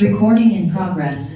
Recording in progress.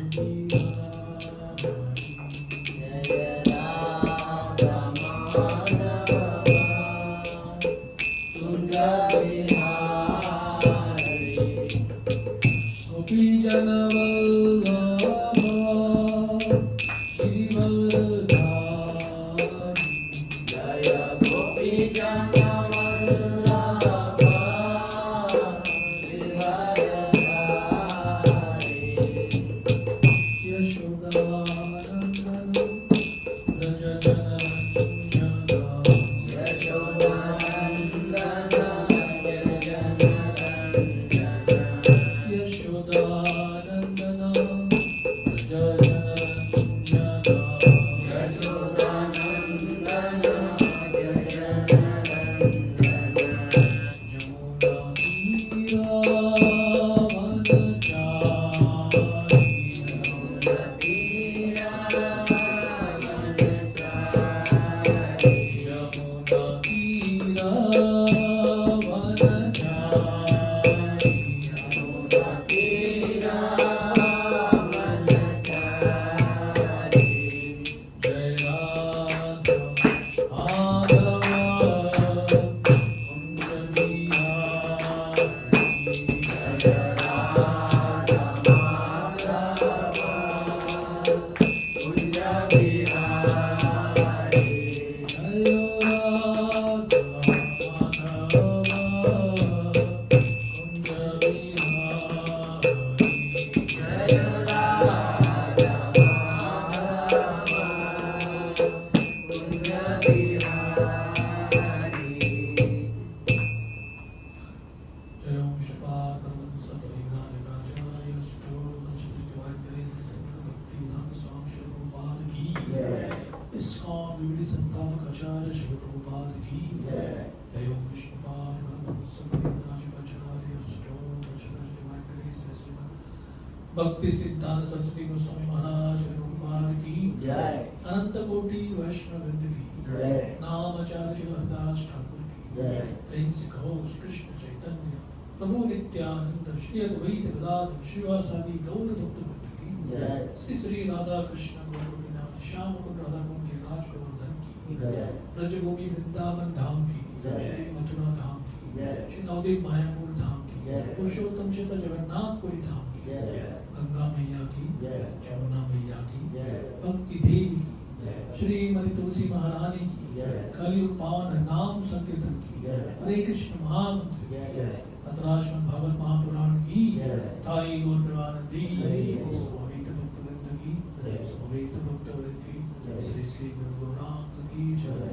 भक्ति सिद्धांत सरस्वती गोस्वामी महाराज प्रभुपाद की जय। अनंत कोटि वैष्णव वृंद की जय। नाम आचार्य श्री हरिदास ठाकुर की जय। प्रेम से कहो श्री कृष्ण चैतन्य प्रभु नित्यानंद श्री अद्वैत गदाधर श्रीवासादि गौर भक्त वृंद की जय। श्री श्री राधा कृष्ण गौर गोपीनाथ श्याम कुंड राधा कुंड के राज गोवर्धन की जय। ब्रजभूमि वृंदावन धाम की जय। श्री मथुरा धाम की जय। श्री नवदीप मायापुर धाम की जय। पुरुषोत्तम श्री जगन्नाथपुरी धाम की जय। गंगा मैया की जय। यमुना मैया की जय। भक्ति देवी की जय। श्रीमती तुलसी महारानी की जय। कलयुग पावन नाम संकीर्तन की जय। हरे कृष्ण महामंत्र जय। की जय। नटराजमन भागवत महापुराण की जय। ताई गौर प्रेमानंदी हरे स्वामित भक्त वृंद की जय। स्वामित भक्त वृंद की जय। श्री श्री गुरु गौरांग की जय।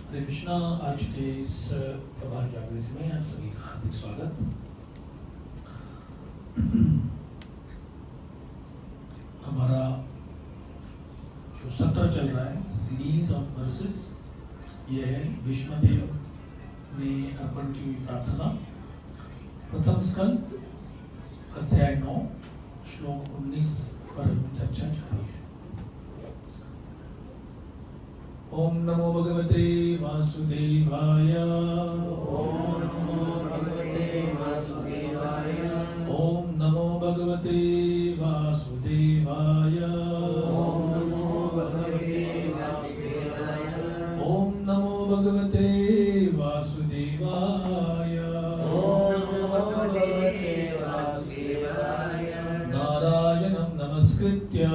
हरे कृष्णा। आज के इस प्रभात जागृति में आप सभी का हार्दिक स्वागत। हमारा जो सत्र चल रहा है सीरीज ऑफ वर्सेस, ये है विष्णुदेव ने अर्पण की प्रार्थना। प्रथम स्कंद अध्याय 9 श्लोक 19 पर चर्चा जारी है। ओम नमो भगवते वासुदेवाय। ओम नमो भगवते वासुदेवाय। ओम नमो भगवते वासुदेवाय। ओम नमो भगवते वासुदेवाय। ओम नमो भगवते वासुदेवाय। ओम नमो भगवते वासुदेवाय। नारायणं नमस्कृत्य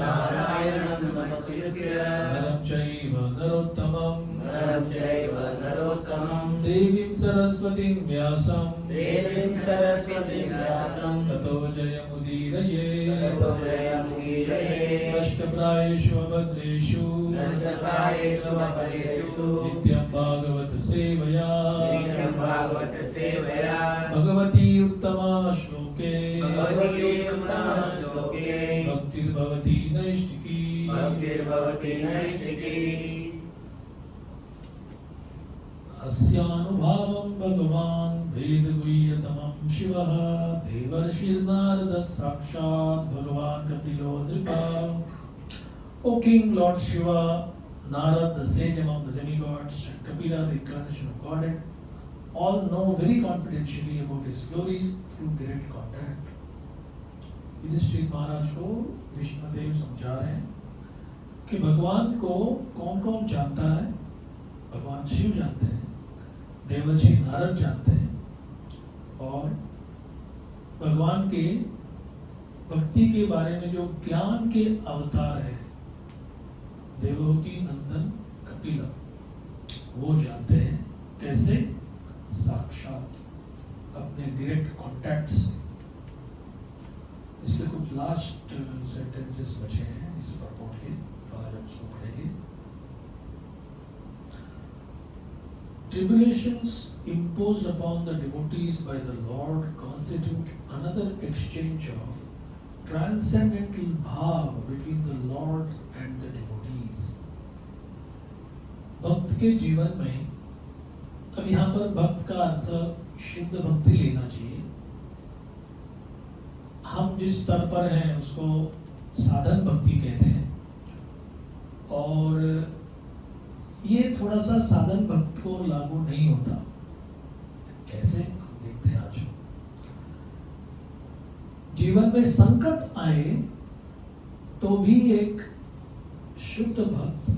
नारायणं नमस्कृत्य नरं चैव नरोत्तमं नरं चैव नरोत्तमं देवीं सरस्वतीं व्यासं देवीं सरस्वतीं व्यासं ततो जयमुदीरये। ततो जयमुदीरये। अष्टप्रायेषु अभद्रेषु नष्टप्रायेषु अपरेषु नित्यं भागवत सेवया नित्यं भागवत सेवया भगवती उत्तमा श्लोके भगवती उत्तमश्लोके भक्तिर्भवति नैष्टिकी। भक्तिर्भवति नैष्टिकी। अस्यानुभावं भगवान् वेदगुह्यतमं शिवः देवर्षिर्नारदः साक्षात् भगवान् कपिलो नृपः। O King, Lord Shiva, Narad, the sage among the demigods, and Kapila, the incarnation of Godhead, all know very confidentially about his glories through direct contact. Yudhishthir महाराज को भीष्मदेव समझा रहे हैं कि भगवान को कौन कौन जानता है। भगवान शिव जानते हैं, देवर्षि नारद जानते हैं, और भगवान के भक्ति के बारे में जो ज्ञान के अवतार है देवहूति नंदन कपिला, वो जानते हैं। कैसे? साक्षात अपने डायरेक्ट कॉन्टैक्ट से। इसके कुछ लास्ट सेंटेंसेस बचे हैं इस प्रपोर्ट के, तो आज हम उसको पढ़ेंगे। Tribulations imposed upon the devotees by the Lord constitute another exchange of transcendental bhav between the Lord and the devotees. भक्त के जीवन में, अब यहाँ पर भक्त का अर्थ शुद्ध भक्ति लेना चाहिए। हम जिस स्तर पर हैं उसको साधन भक्ति कहते हैं, और ये थोड़ा सा साधन भक्त को लागू नहीं होता। कैसे? हम देखते हैं आज। जीवन में संकट आए तो भी एक शुद्ध भक्त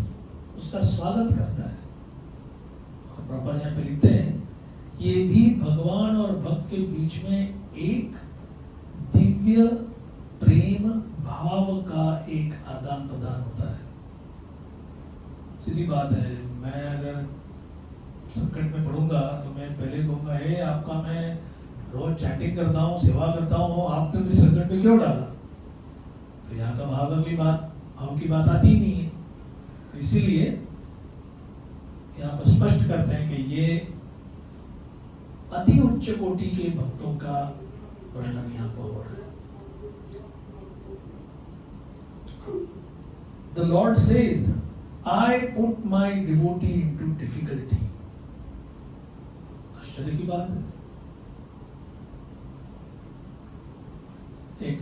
उसका स्वागत करता है। और प्रभुपाद यहाँ पे लिखते हैं, ये भी भगवान और भक्त के बीच में एक दिव्य प्रेम भाव का एक आदान प्रदान होता है। सीधी बात है, मैं अगर संकट में पड़ूंगा तो मैं पहले कहूंगा, हे आपका मैं रोज चैटिंग करता हूँ, सेवा करता हूँ, आपने मुझे संकट में क्यों डाला? तो यहाँ तो भाव की बात आती ही नहीं है। तो इसीलिए यहाँ पर स्पष्ट करते हैं कि ये अति उच्च कोटि के भक्तों का वर्णन यहाँ पर हो रहा है। The Lord says, I put my devotee into difficulty. आश्चर्य की बात है। एक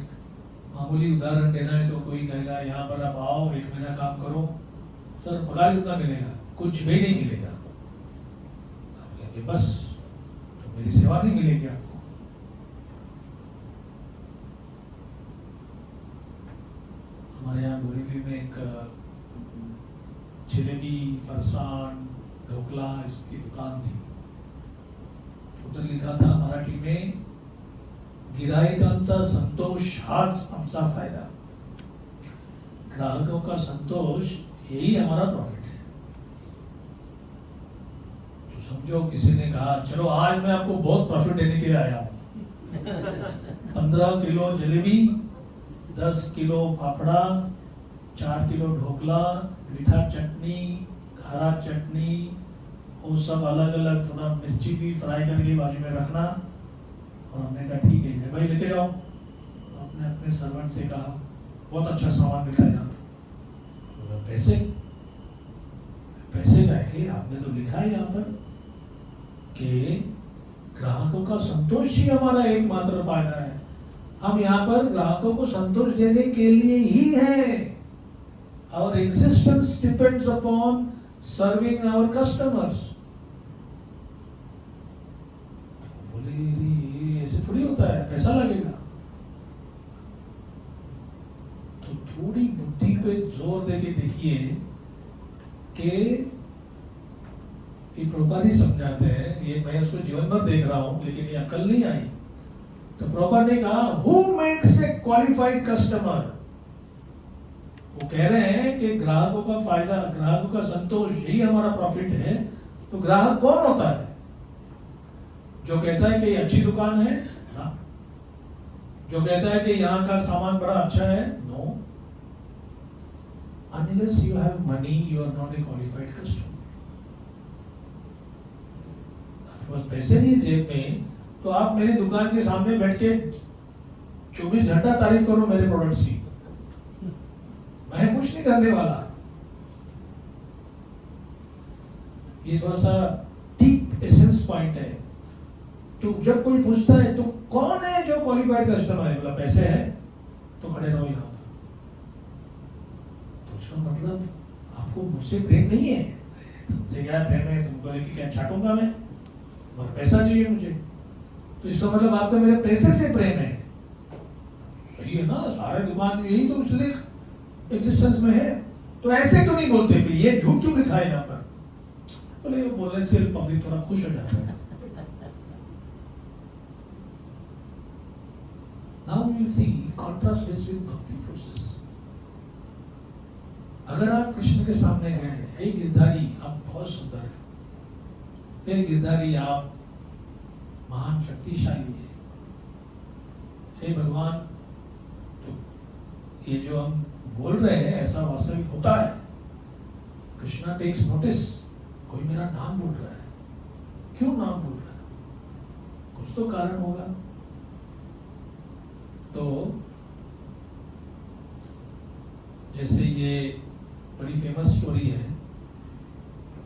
मामूली उदाहरण देना है तो कोई कहेगा, यहाँ पर आप आओ, 1 महीना काम करो, सर पगार कितना मिलेगा? कुछ भी नहीं मिलेगा। आप कहेंगे बस तो मेरी सेवा नहीं मिलेगी आपको। हमारे यहाँ बोरीवली में एक जलेबी, फरसान, ढोकला इसकी दुकान थी। उधर लिखा था मराठी में, गिराहिकांचा संतोष हाच आमचा फायदा। ग्राहकों का संतोष यही हमारा प्रॉफिट है। तो समझो किसी ने कहा, चलो आज मैं आपको बहुत प्रॉफिट देने के लिए आया हूँ। 15 kilo jalebi, 10 kilo fafda, 4 kilo dhokla, मीठा चटनी, हरा चटनी, वो सब अलग अलग, थोड़ा मिर्ची भी फ्राई करके बाजू में रखना। और हमने कहा ठीक है भाई लेके जाओ। अपने अपने सर्वेंट से कहा, बहुत अच्छा सामान मिलता है यहाँ पर। पैसे पैसे कह के आपने तो लिखा है यहाँ पर कि ग्राहकों का संतोष ही हमारा एकमात्र फायदा है। हम यहाँ पर ग्राहकों को संतोष देने के लिए ही हैं। Our existence depends upon serving our customers. बोले ये ऐसे थोड़ी होता है, पैसा लगेगा। तो थोड़ी बुद्धि पे जोर देके देखिए कि ये प्रभुपाद ही समझाते हैं, ये मैं उसको जीवन भर देख रहा हूं लेकिन ये अकल नहीं आई। तो प्रभुपाद ने कहा, who makes a qualified customer? वो कह रहे हैं कि ग्राहकों का फायदा, ग्राहकों का संतोष यही हमारा प्रॉफिट है। तो ग्राहक कौन होता है? जो कहता है कि ये अच्छी दुकान है ना, जो कहता है कि यहाँ का सामान बड़ा अच्छा है, no. Unless you have money, you are not a qualified customer. आपके पास पैसे नहीं जेब में, तो आप मेरी दुकान के सामने बैठ के 24 घंटा तारीफ करो मेरे प्रोडक्ट्स की, मैं कुछ नहीं करने वाला। ये थोड़ा सा डीप एसेंस पॉइंट है। तो जब कोई पूछता है तो कौन है जो क्वालिफाइड कस्टमर है, मतलब पैसे है तो खड़े रहो यहाँ पर। तो उसका मतलब आपको मुझसे प्रेम नहीं है। तुमसे क्या प्रेम है? तुमको लेके क्या चाटूंगा मैं? और पैसा चाहिए मुझे, तो इसका मतलब आपका मेरे पैसे से प्रेम है। सही है ना, सारे दुकान में यही तो इसलिए एग्जिस्टेंस में है। तो ऐसे क्यों नहीं बोलते, फिर ये झूठ क्यों लिखा है यहाँ पर? बोले बोलने से पब्लिक थोड़ा खुश हो जाता है। Now we see contrast this with bhakti process. अगर आप कृष्ण के सामने गए, हे गिरधारी आप बहुत सुंदर है, हे गिरधारी आप महान शक्तिशाली है, हे भगवान, तो ये जो हम बोल रहे हैं ऐसा वास्तविक होता है? कृष्णा टेक्स नोटिस, कोई मेरा नाम बोल रहा है, क्यों नाम बोल रहा है? कुछ तो कारण होगा। तो जैसे ये बड़ी फेमस स्टोरी है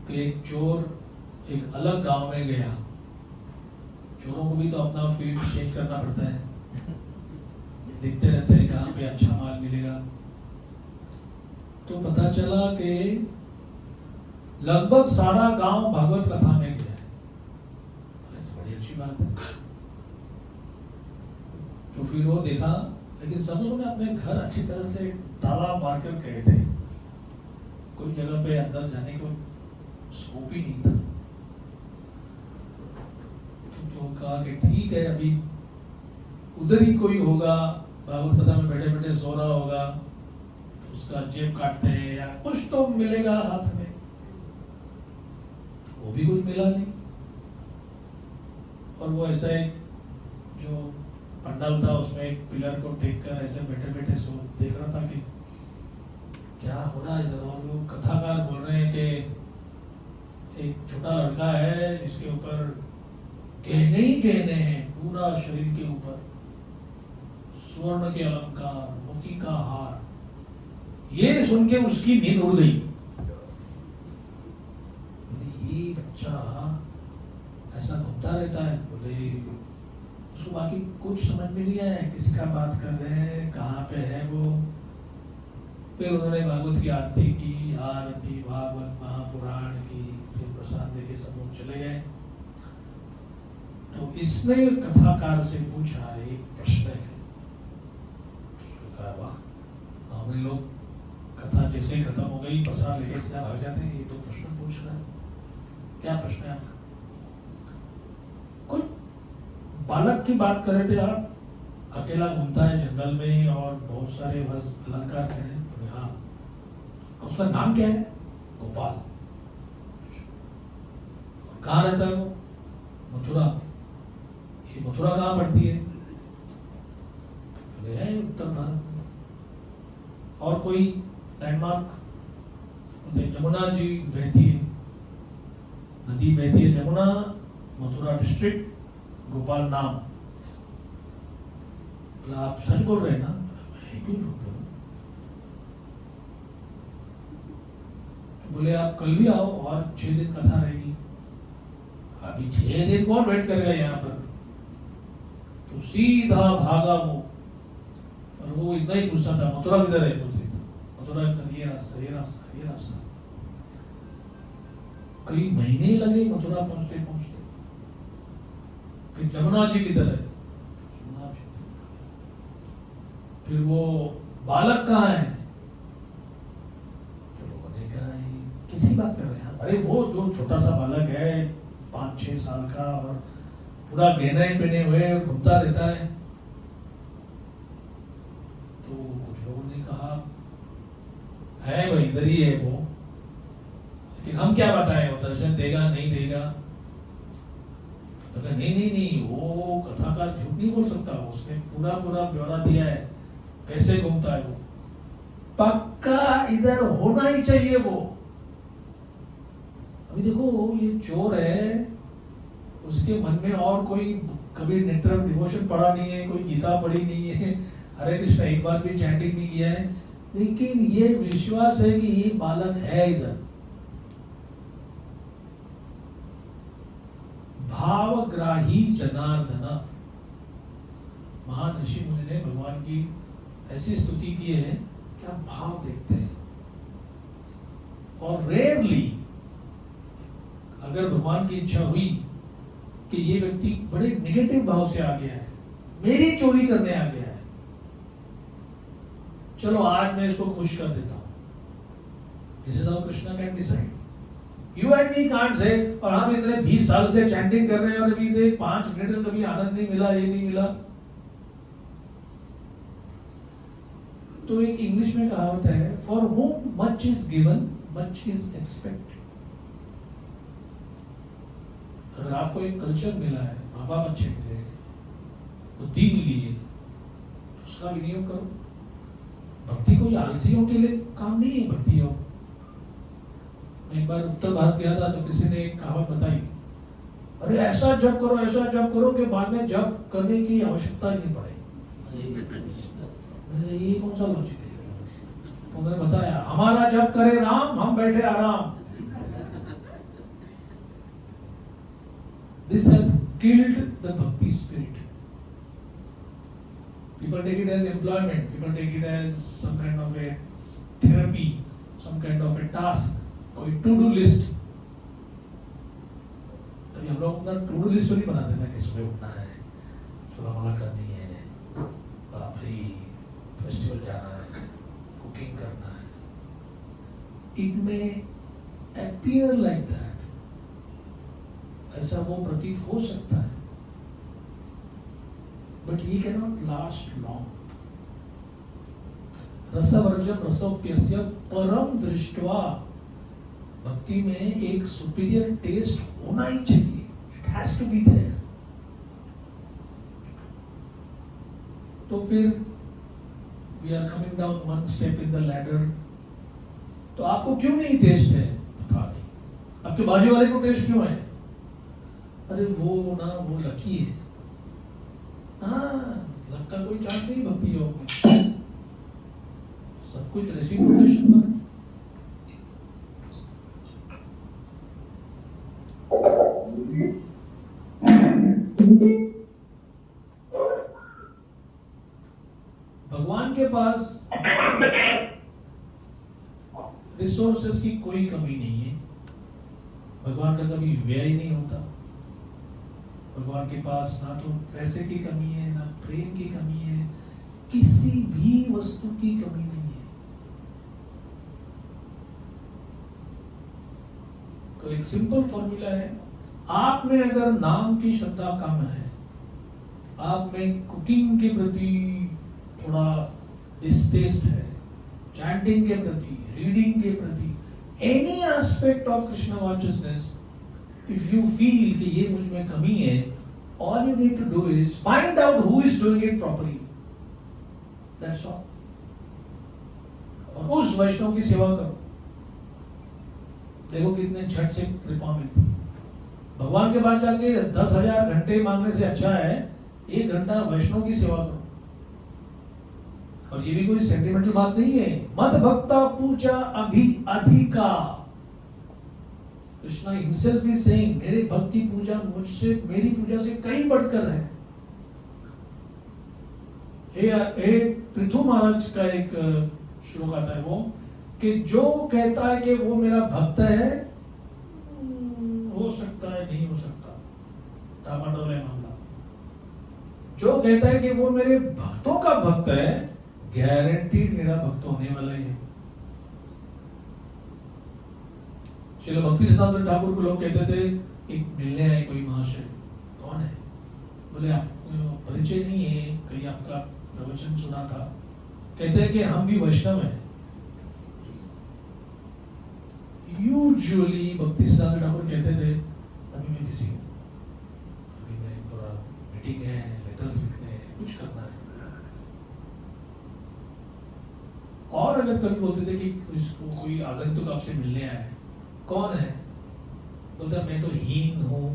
कि एक चोर एक अलग गांव में गया। चोरों को भी तो अपना फील्ड चेंज करना पड़ता है, देखते रहते हैं कहाँ पे अच्छा माल मिलेगा। तो पता चला कि लगभग सारा गांव भागवत कथा में गया है। बड़ी अच्छी बात है। तो फिर वो देखा, लेकिन सब लोगों ने अपने घर अच्छी तरह से ताला मार कर गए थे, कोई जगह पे अंदर जाने को स्कोप ही नहीं था। तो कहा कि ठीक है, अभी उधर ही कोई होगा, भागवत कथा में बैठे बैठे सो रहा होगा, तो उसका जेब काटते हैं या कुछ तो मिलेगा हाथ में। वो भी कुछ मिला नहीं। और वो ऐसा एक जो पंडाल था उसमें एक पिलर को टेक कर ऐसे बैठे बैठे सो देख रहा था कि क्या हो रहा है इधर। और वो कथाकार बोल रहे हैं कि एक छोटा लड़का है जिसके ऊपर गहने ही गहने हैं, पूरा शरीर के ऊपर स्वर्ण के अलंकार, मोती का हार। ये सुन के उसकी नींद उड़ गई। ये बच्चा ऐसा घूमता रहता है। बोले उसको बाकी कुछ समझ में नहीं आया, किसका बात कर रहे हैं, कहाँ पे है वो। फिर उन्होंने भागवत की आरती की, आरती भागवत महापुराण की, फिर प्रसाद देके सब लोग चले गए। तो इसने कथाकार से पूछा, एक प्रश्न है। उसने कहा वाह, हमें लोग कथा जैसे ही खत्म हो गई प्रसाद लेके सीधा भाग जाते हैं, ये तो प्रश्न पूछ रहा है। क्या प्रश्न है आपका? कोई बालक की बात कर रहे थे आप, अकेला घूमता है जंगल में और बहुत सारे बस अलंकार कह रहे हैं। तो हाँ, उसका नाम क्या है? गोपाल। कहाँ रहता है वो? मथुरा। ये मथुरा कहाँ पड़ती है? तो है उत्तर भारत में। और कोई लैंडमार्क? यमुना जी बहती है, नदी बहती है जमुना, मथुरा डिस्ट्रिक्ट, गोपाल नाम। बोला आप सच बोल रहे हैं ना? मैं क्यों झूठ बोलूं? तो बोले आप कल भी आओ और 6 दिन कथा रहेगी। अभी 6 दिन कौन वेट करेगा यहाँ पर? तो सीधा भागा वो। और वो इतना ही पूछता था मथुरा किधर है? मथुरा किधर? ये रास्ता, ये रास्ता, ये रास्ता। कई महीने लगे मथुरा पहुंचते पहुंचते। फिर जमुना जी किधर है? फिर वो बालक कहाँ है? तो लोगों ने कहा किसी बात कर रहे हैं? अरे वो जो छोटा सा बालक है 5-6 साल का और पूरा गहने पहने हुए घूमता रहता है। तो कुछ लोगों ने कहा है भाई इधर ही है वो, लेकिन हम क्या बताएं, वो दर्शन देगा नहीं देगा? तो नहीं नहीं नहीं, वो कथाकार झूठ नहीं बोल सकता, उसने पूरा पूरा ब्यौरा दिया है कैसे घूमता है वो। पक्का इधर होना ही चाहिए वो। अभी देखो ये चोर है, उसके मन में और कोई कभी निरंतर डिवोशन पढ़ा नहीं है, कोई गीता पढ़ी नहीं है, हरे कृष्ण एक बार भी चैंटिंग नहीं किया है, लेकिन ये विश्वास है कि ये बालक है इधर। भावग्राही जनार्दन। महान ऋषि मुनि ने भगवान की ऐसी स्तुति की है कि आप भाव देखते हैं। और रेयरली अगर भगवान की इच्छा हुई कि ये व्यक्ति बड़े निगेटिव भाव से आ गया है, मेरी चोरी करने आ गया है, चलो आज मैं इसको खुश कर देता हूं। This is how Krishna can decide. You and me can't say, और हम इतने 20 साल से चैंटिंग कर रहे हैं और अभी देख 5 मिनट का कभी आनंद नहीं मिला, ये नहीं मिला। तो एक इंग्लिश में कहावत है, for home much is given much is expected. अगर आपको एक कल्चर मिला है, माँ बाप अच्छे मिले, बुद्धि मिली है, उसका विनियोग करो। भक्ति कोई आलसियों के लिए काम नहीं है। भक्ति योग, मैं एक बार उत्तर भारत गया था तो किसी ने एक कहावत बताई, अरे ऐसा जप करो, ऐसा जप करो कि बाद में जप करने की आवश्यकता ही नहीं पड़ेगी। ये कौन सा लॉजिक है? तो मैंने बताया, हमारा जप करे राम, हम बैठे आराम। This has killed the bhakti spirit. People take it as employment, people take it as some kind of a therapy, some kind of a task, कोई to do list। अभी हम लोग अपना to do list तो नहीं बनाते ना कि सुबह उठना है, थोड़ा माला करनी है, बापरी फेस्टिवल जाना है, कुकिंग करना है। It may appear like that, ऐसा वो प्रतीत हो सकता है, बट ये कैन नॉट लास्ट लॉन्ग। रसवर्जम रसोप्यस्य परम दृष्ट्वा, भक्ति में एक सुपीरियर टेस्ट होना ही चाहिए, it has to be there. तो फिर we are coming down one step in the ladder. तो आपको क्यों नहीं टेस्ट है पता नहीं, आपके बाजू वाले को टेस्ट क्यों है? अरे वो ना, वो लकी है। हाँ, लक का कोई चांस नहीं भक्ति योग में, सब कुछ रेसिप्रोकेशन पर है। भगवान के पास रिसोर्सेस की कोई कमी नहीं है, भगवान का कभी व्यय नहीं होता। भगवान के पास ना तो पैसे की कमी है, ना प्रेम की कमी है, किसी भी वस्तु की कमी नहीं है। तो एक सिंपल फॉर्मूला है, आप में अगर नाम की श्रद्धा कम है, आप में कुकिंग के प्रति थोड़ा डिस्टेस्ट है, चैंटिंग के प्रति, रीडिंग के प्रति, any aspect of Krishna consciousness, if you feel कि ये मुझ में कमी है, all you need to do is find out who is doing it properly, that's all। और उस वैष्णव की सेवा करो, देखो कितने झट से कृपा मिलती है। भगवान के पास जाके 10,000 घंटे मांगने से अच्छा है 1 घंटा वैष्णव की सेवा करो। और ये भी कोई सेंटिमेंटल बात नहीं है, मत भक्ता पूजा अभी अधिका। कृष्णा हिमसेल्फ इज सेइंग, मेरे भक्ति पूजा मुझसे, मेरी पूजा से कहीं बढ़कर है। हे पृथु महाराज का एक श्लोक आता है, वो कि जो कहता है कि वो मेरा भक्त है, हो सकता है नहीं हो सकता, टामाडोल है मामला। जो कहता है कि वो मेरे भक्तों का भक्त है, गारंटीड मेरा भक्त होने वाला ही है। श्रील भक्ति सिद्धांत ठाकुर को लोग कहते थे, एक मिलने आए कोई महाशय, कौन है? बोले आपको परिचय नहीं है, कहीं आपका प्रवचन सुना था। कहते हैं कि हम भी वैष्णव हैं। यूजुअली भक्ति सिद्धांत ठाकुर कहते थे, अभी मैं बिजी हूँ, अभी मैं थोड़ा मीटिंग है, लेटर्स लिखने हैं, कुछ करना है। और अगर कभी बोलते थे कि कोई आगंतुक आपसे मिलने आया है, कौन है? बोलता मैं तो हीन हूँ,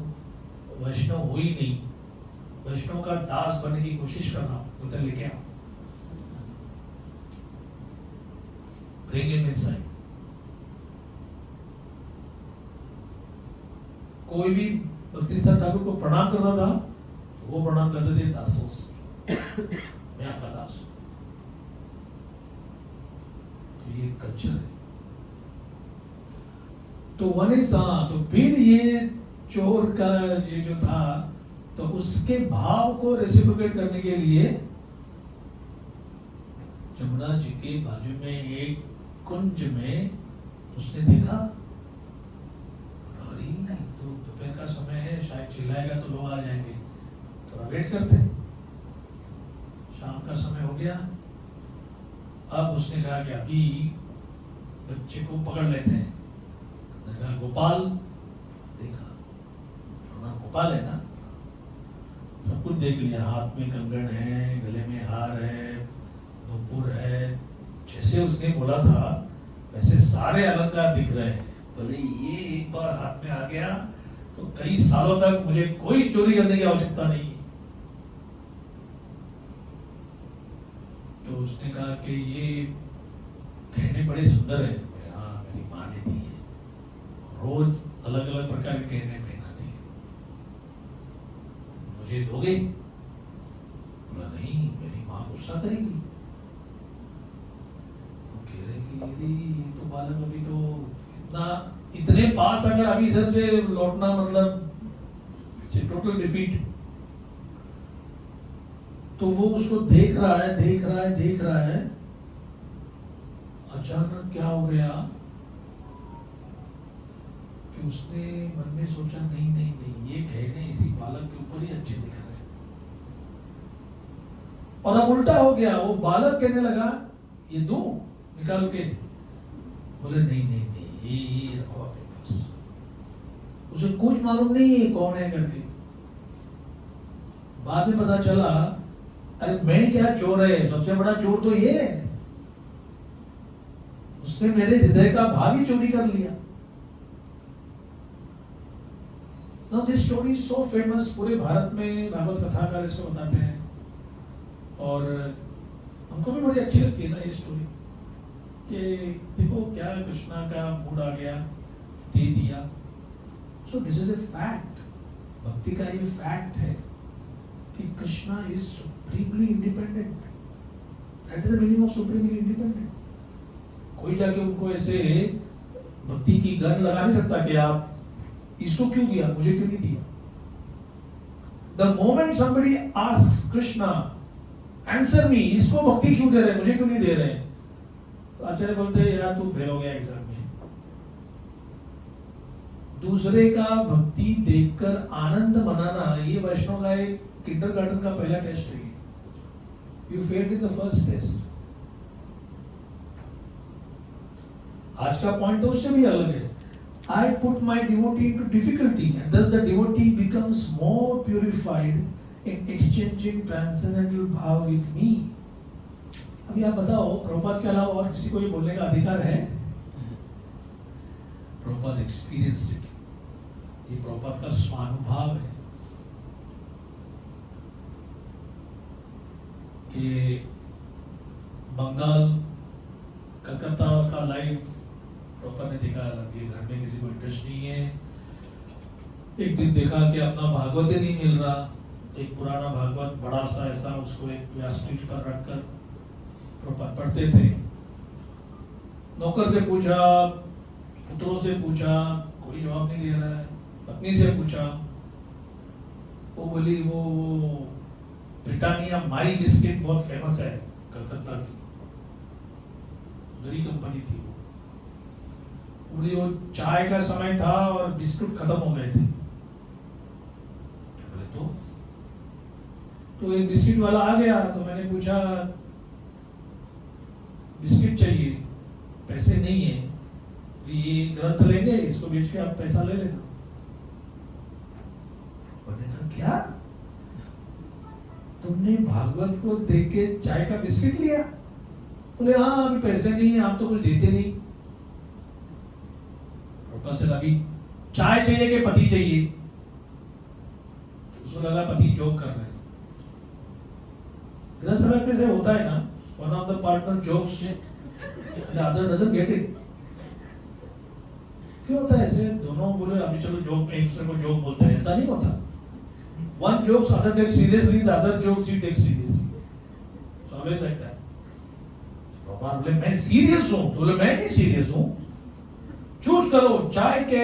वैष्णव हो ही नहीं, वैष्णव का दास बनने की कोशिश कर रहा हूँ। बोलता लेके आओ, ब्रिंग हिम इनसाइड। कोई भी भक्ति सिद्धांत ठाकुर को प्रणाम करना था तो वो प्रणाम करते थे दासों से, मैं आपका दास हूं। तो ये कल्चर है। तो वन इज तो फिर ये चोर का ये जो था, तो उसके भाव को रेसिप्रोकेट करने के लिए जमुना जी के बाजू में एक कुंज में उसने देखा, अरे तो दोपहर का समय है, शायद चिल्लाएगा तो लोग आ जाएंगे, थोड़ा वेट करते हैं। शाम का समय हो गया। अब उसने कहा कि अभी बच्चे को पकड़ लेते हैं। कहा गोपाल, देखा गोपाल है ना, सब कुछ देख लिया, हाथ में कंगन है, गले में हार है, नूपुर है, जैसे उसने बोला था वैसे सारे अलंकार दिख रहे हैं। बोले ये एक बार हाथ में आ गया तो कई सालों तक मुझे कोई चोरी करने की आवश्यकता नहीं है। तो उसने कहा कि ये गहने बड़े सुंदर है। हाँ, मेरी माँ ने दी है, रोज अलग अलग प्रकार के गहने पहनाती है, मुझे दोगे? बोला नहीं, मेरी माँ गुस्सा करेगी। वो कह रहे कि ये तो बालक अभी तो इतने पास, अगर अभी इधर से लौटना मतलब टोटल डिफीट। तो वो उसको देख रहा है। अचानक क्या हो गया कि उसने मन में सोचा नहीं, ये गहने इसी बालक के ऊपर ही अच्छे दिख रहे हैं। और अब उल्टा हो गया, वो बालक कहने लगा ये दूं निकाल के। बोले नहीं, ये रखो अपने पास। उसे कुछ मालूम नहीं है कौन है करके। बाद में पता चला, अरे मैं क्या, चोर है, सबसे बड़ा चोर तो ये है, उसने मेरे हृदय का भाव ही चोरी कर लिया। Now this story is so famous, पूरे भारत में भागवत कथाकार इसको बताते हैं, और हमको भी बड़ी अच्छी लगती है ना ये स्टोरी, कि देखो क्या कृष्णा का मूड आ गया, दे दिया। So this is a fact, भक्ति का ये फैक्ट है कि Krishna is supremely independent. That is the meaning of supremely independent. कोई जाके उनको ऐसे भक्ति की गन लगा नहीं सकता कि आप इसको क्यों दिया, मुझे क्यों नहीं दिया। The moment somebody asks Krishna answer me, इसको भक्ति क्यों दे रहे, मुझे क्यों नहीं दे रहे, तो आचार्य बोलते हैं यार तू फेल हो गया एग्जाम में। दूसरे का भक्ति देखकर आनंद मनाना, ये वैष्णव का एक किंडरगार्टन का पहला टेस्ट है। You failed in the first test. आज का पॉइंट तो उससे भी अलग है। I put my devotee into difficulty, and thus the devotee becomes more purified in exchanging transcendental bhav with me. अभी आप बताओ, प्रभुपाद के अलावा और किसी को ये बोलने का अधिकार है? प्रभुपाद एक्सपीरियंस्ड इट, ये प्रभुपाद का स्वानुभव है कि बंगाल कलकत्ता का लाइफ प्रॉपर ने देखा, ये घर में किसी को इंटरेस्ट नहीं है। एक दिन देखा कि अपना भागवत ही नहीं मिल रहा, एक पुराना भागवत बड़ा सा ऐसा, उसको एक व्यासपीठ पर रखकर प्रॉपर पढ़ते थे। नौकर से पूछा, पुत्रों से पूछा, कोई जवाब नहीं दे रहा है। पत्नी से पूछा, वो बोली वो ब्रिटानिया मारी बिस्किट बहुत फेमस है कलकत्ता की, मेरी कंपनी थी वो। बोली वो चाय का समय था और बिस्कुट खत्म हो गए थे। बोले तो एक बिस्किट वाला आ गया, तो मैंने पूछा बिस्किट चाहिए, पैसे नहीं है, ये ग्रंथ लेंगे, इसको बेच के आप पैसा ले लेना। बोले कहा क्या, तुमने भागवत को देख के चाय का बिस्किट लिया? बोले हाँ, अभी पैसे नहीं है, आप तो कुछ देते नहीं। से अभी चाय चाहिए कि पति चाहिए? तो उसको लगा पति जोक कर रहे हैं। गृहस्थ लाइफ में से होता है ना, one of the partner jokes, the other doesn't get it. क्यों होता है ऐसे? दोनों बोले अभी चलो जोक में एक दूसरे को जोक बोलते हैं, ऐसा नहीं होता। One jokes other takes seriously, the other jokes he takes seriously. So always like that. भगवान बोले मैं सीरियस हूं, तो बोले मैं नहीं सीरियस हूं, चूज करो चाय के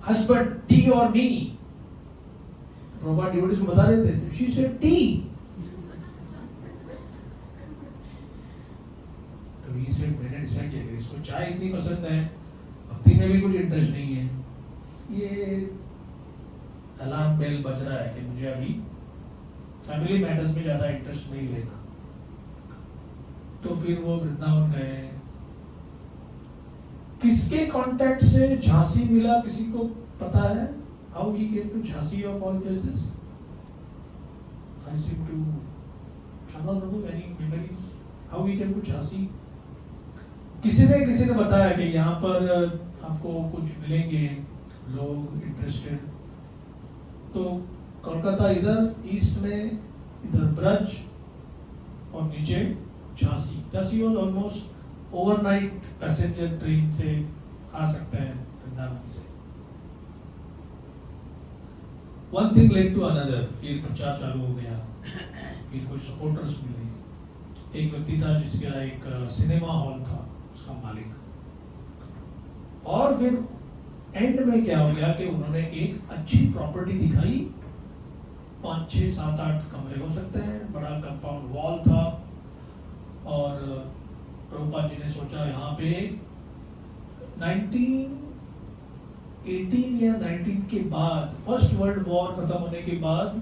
हस्बैंड, टी और मी, प्रभुपाद डिवोटीज को बता रहे थे, शी सेड टी। तो ही सेड, मैंने डिसाइड किया कि इसको चाय इतनी पसंद है, भक्ति में भी कुछ इंटरेस्ट नहीं है, ये अलार्म बेल बज रहा है कि मुझे अभी फैमिली मैटर्स में ज्यादा इंटरेस्ट नहीं लेना। तो फिर वो वृंदावन गए। किसके कांटेक्ट से झांसी मिला किसी को पता है? How he came to Jhansi of all places? I seem to channel no any memories how he came to Jhansi. किसी ने बताया कि यहाँ पर आपको कुछ मिलेंगे लोग इंटरेस्टेड। तो कोलकाता इधर ईस्ट में, इधर ब्रज और नीचे Jhansi. Jhansi was almost overnight passenger train से आ सकते हैं वृंदावन से। One thing led to another, फिर प्रचार चालू हो गया, फिर कुछ सपोर्टर्स मिले। एक व्यक्ति था जिसका एक सिनेमा हॉल था, उसका मालिक। और फिर एंड में क्या हो गया कि उन्होंने एक अच्छी प्रॉपर्टी दिखाई, 5, 6, 7, 8 कमरे हो सकते हैं, बड़ा कंपाउंड वॉल था। और प्रभुपाद जी ने सोचा यहाँ पे 1918 या 19 के बाद, फर्स्ट वर्ल्ड वॉर खत्म होने के बाद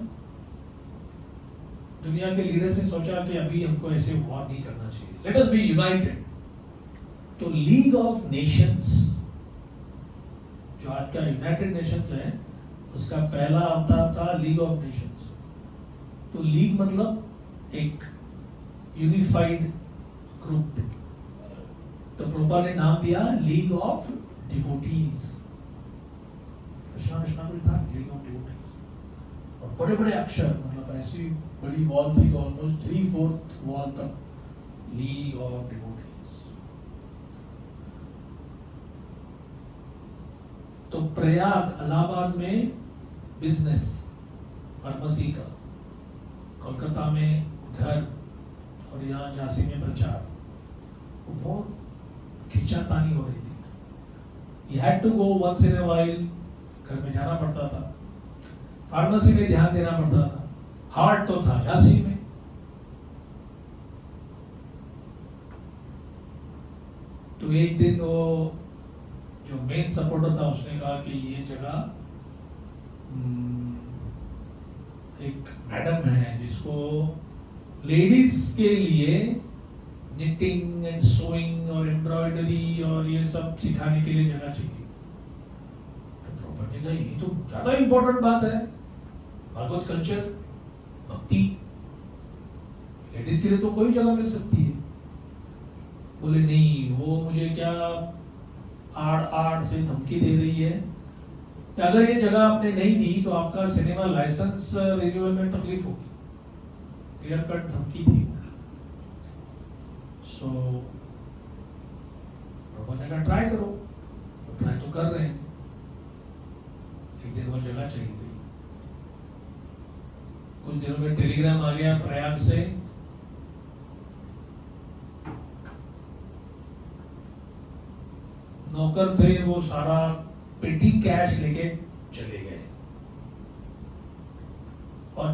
दुनिया के लीडर्स ने सोचा कि अभी हमको ऐसे वॉर नहीं करना चाहिए, लेट अस बी यूनाइटेड। तो लीग ऑफ नेशंस, जो आज का यूनाइटेड नेशंस है, उसका पहला अवतार था लीग ऑफ नेशंस। तो लीग मतलब एक यूनिफाइड ग्रुप। तो प्रभुपाद ने नाम दिया league of devotees. Krishna Krishna कुछ था, लीग ऑफ डिवोटीज। और बड़े बड़े अक्षर, मतलब ऐसी बड़ी वॉल थी तो ऑलमोस्ट 3/4 वॉल तक लीग ऑफ डिवोटीज। तो प्रयाग इलाहाबाद में बिजनेस, फार्मेसी का, कोलकाता में घर, और यहाँ झांसी में प्रचार, वो बहुत खींचातानी हो रही थी। You had to go once in a while, घर में जाना पड़ता था, फार्मेसी में ध्यान देना पड़ता था, हार्ट तो था झांसी में। तो एक दिन वो जो मेन सपोर्टर था उसने कहा कि ये जगह एक मैडम है जिसको लेडीज के लिए निटिंग एंड सोइंग और एम्ब्रॉयडरी और ये सब सिखाने के लिए जगह चाहिए। तो प्रभुपाद ने कहा ये तो ज्यादा इंपॉर्टेंट बात है, भागवत कल्चर, भक्ति, लेडीज के लिए तो कोई जगह मिल सकती है। बोले नहीं, वो मुझे क्या आड़ से धमकी दे रही है कि अगर ये जगह आपने नहीं दी तो आपका सिनेमा लाइसेंस रिन्यूअल में तकलीफ होगी। क्लियर कट धमकी थी। सो प्रभु ने कहा ट्राई करो, तो ट्राई तो कर रहे हैं। एक दिन वो जगह चली गई। कुछ दिनों में टेलीग्राम आ गया प्रयाग से, नौकर थे वो सारा पेटी कैश लेके चले गए। और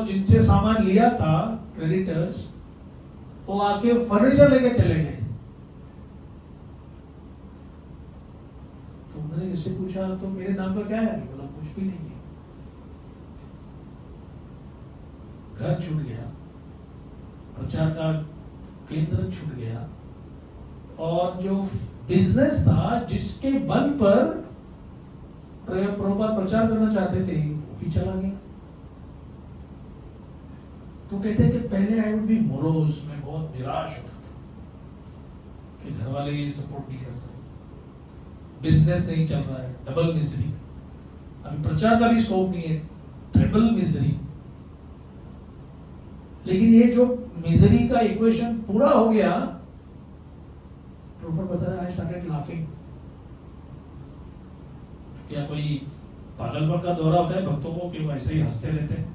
जिनसे सामान लिया था क्रेडिटर्स, वो आके फर्नीचर लेके चले गए। तो मैंने इससे पूछा तो मेरे नाम का क्या है? बोला कुछ भी नहीं है। घर छूट गया, प्रचार का केंद्र छूट गया, और जो बिजनेस था जिसके बल पर प्रभुपाद प्रचार करना चाहते थे वो भी चला गया। तो कहते हैं कि पहले आई वुड बी मोरोस, में बहुत निराश होता था कि घर वाले ये सपोर्ट नहीं कर रहे, बिजनेस नहीं चल रहा है, डबल मिजरी, अभी प्रचार का भी स्कोप नहीं है, ट्रिपल मिजरी। लेकिन ये जो मिजरी का इक्वेशन पूरा हो गया, प्रभुपाद बता रहा है आई स्टार्टेड लाफिंग। क्या कोई पागलपन का दौरा होता है भक्तों को कि वो ऐसे ही हंसते रहते हैं,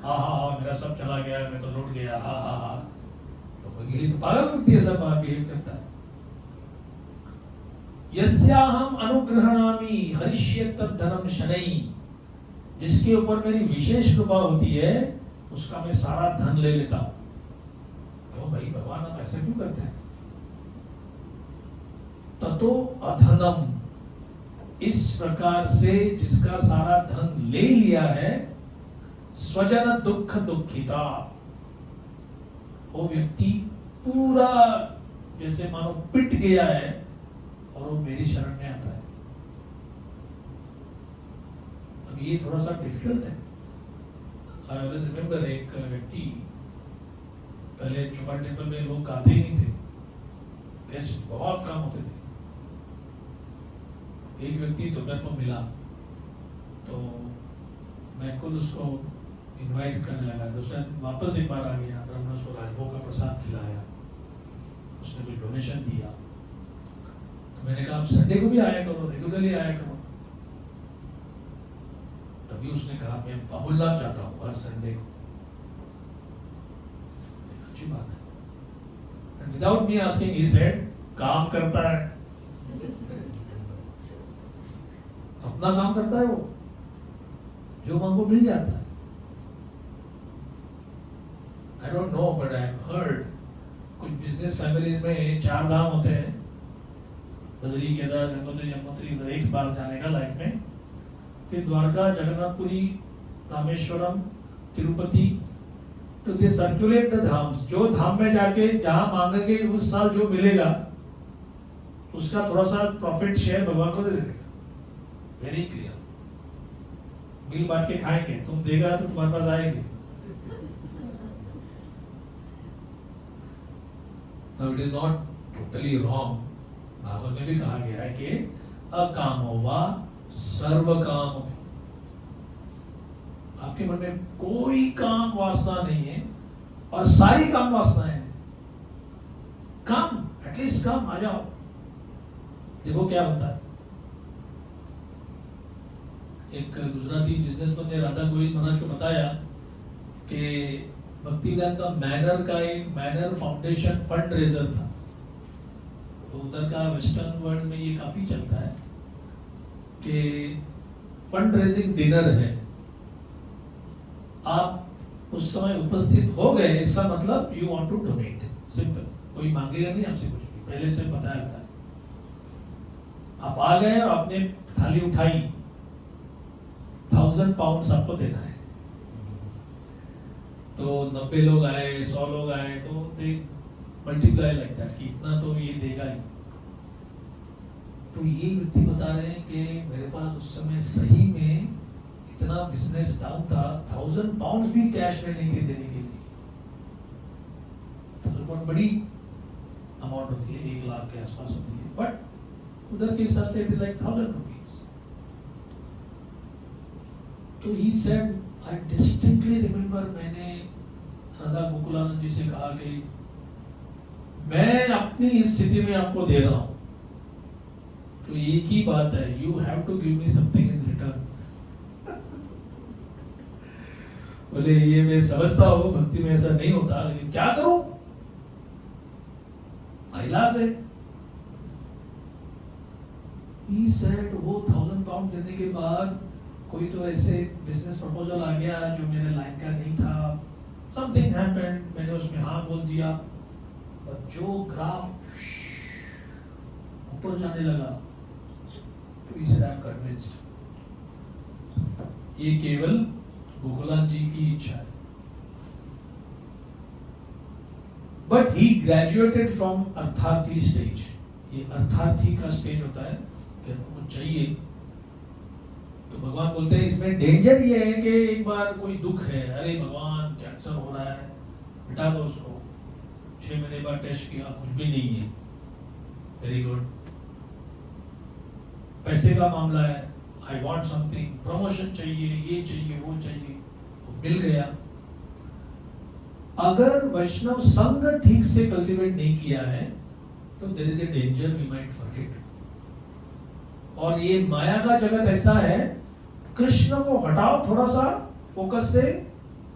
हा हा हा मेरा सब चला गया, मैं तो लौट गया, हा हा हा। तो ये तो पागल व्यक्ति ऐसा बिहेव करता है। यस्याहम अनुग्रहणामि हरिष्येत तद्धनम शनै, जिसके ऊपर मेरी विशेष कृपा होती है उसका मैं सारा धन ले लेता हूं। क्यों भाई भगवान आप ऐसा क्यों करते हैं? ततो अधनम, इस प्रकार से जिसका सारा धन ले लिया है, स्वजन दुख दुखिता, वो व्यक्ति पूरा जैसे मानो पिट गया है और वो मेरी शरण में आता है। अब ये थोड़ा सा डिफिकल्ट है। आई ऑलवेज रिमेंबर एक व्यक्ति, पहले चौपाटी टेम्पल में लोग गाते ही नहीं थे, बेच बहुत कम होते थे। एक व्यक्ति दोपहर को मिला तो मैं खुद उसको इनवाइट करने लगा। दूसरा दिन वापस एक बार आ गया, फिर हमने उसको राजभोग का प्रसाद खिलाया, उसने कोई डोनेशन दिया। तो मैंने कहा आप संडे को भी आया करो, रेगुलरली आया करो। तभी उसने कहा मैं बाबुल्लाभ चाहता हूँ हर संडे को। अच्छी बात है। Without me asking he said काम करता है, अपना काम करता है, वो जो मांगो मिल जाता है। I don't know but I heard कुछ बिजनेस फैमिलीज में 4 धाम होते हैं, बद्री, केदार, गंगोत्री, यमुनोत्री, उधर एक बार जाने का लाइफ में। फिर द्वारका, जगन्नाथपुरी, रामेश्वरम, तिरुपति। तो दे सर्कुलेट द धाम्स। जो धाम में जाके जहां मांगेंगे उस साल जो मिलेगा उसका थोड़ा सा प्रॉफिट शेयर भगवान को दे देगा। Very clear. मिल बांट के खाएंगे, तुम देगा तो तुम्हारे पास आएंगे। Now it is not totally wrong। Bhagavat में भी कहा गया है कि अकामो वा सर्व काम। आपके मन में कोई काम वासना नहीं है और सारी काम वासनाएं हैं। कम, एटलीस्ट कम, आ जाओ, देखो क्या होता है। एक गुजराती बिजनेसमैन ने राधा गोविंद महाराज को बताया कि भक्तिवेदांता मैनर का एक मैनर फाउंडेशन फंड रेजर था। तो उधर का वेस्टर्न वर्ल्ड में ये काफी चलता है कि फंड रेजिंग डिनर है, आप उस समय उपस्थित हो गए, इसका मतलब you want to donate. Simple, कोई मांगेगा नहीं आपसे कुछ भी, पहले से बताया होता है। आप आ गए और आपने थाली उठाई, 1000 पाउंड्स आपको देना है। तो 90 लोग आए, 100 लोग आए, तो दे मल्टीप्लाई लाइक दैट कि इतना तो ये देगा ही। तो ये व्यक्ति बता रहे हैं कि मेरे पास उस समय सही में इतना बिजनेस डाउन था, 1000 पाउंड्स भी कैश में नहीं थे देने के लिए। तो बहुत बड़ी अमाउंट होती है, 1 लाख के आसपास होती है, बट उधर के हिसाब से इट इज लाइक 1000 रुपीज। तो he said, I distinctly remember, मैंने राधा गोकुलानंद जी से कहा कि मैं अपनी स्थिति में आपको दे रहा हूं, तो एक ही बात है, you have to give me something in return. बोले ये मैं समझता हूं भक्ति में ऐसा नहीं होता, लेकिन क्या करूं, इलाज है। He said, वो 1000 पाउंड देने के बाद कोई तो ऐसे बिजनेस प्रपोजल आ गया जो मेरे लाइन का नहीं था, समथिंग हैपेंड, मैंने उसमें हाँ बोल दिया, और जो ग्राफ ऊपर जाने लगा तो he said, I am convinced। ये केवल गोकुलाल जी की इच्छा है। बट ही ग्रेजुएटेड फ्रॉम अर्थार्थी स्टेज। ये अर्थार्थी का स्टेज होता है कि हमको चाहिए, तो भगवान बोलते हैं इसमें डेंजर ये है कि एक बार कोई दुख है, अरे भगवान कैंसर हो रहा है, मिटा दो उसको, 6 महीने बाद टेस्ट किया, कुछ भी नहीं है, वेरी गुड। पैसे का मामला है, आई वांट समथिंग, प्रमोशन चाहिए, ये चाहिए, वो चाहिए, वो मिल गया। अगर वैष्णव संग ठीक से कल्टीवेट नहीं किया है तो there is a danger, we might forget. और ये माया का जगत ऐसा है, कृष्ण को हटाओ थोड़ा सा फोकस से,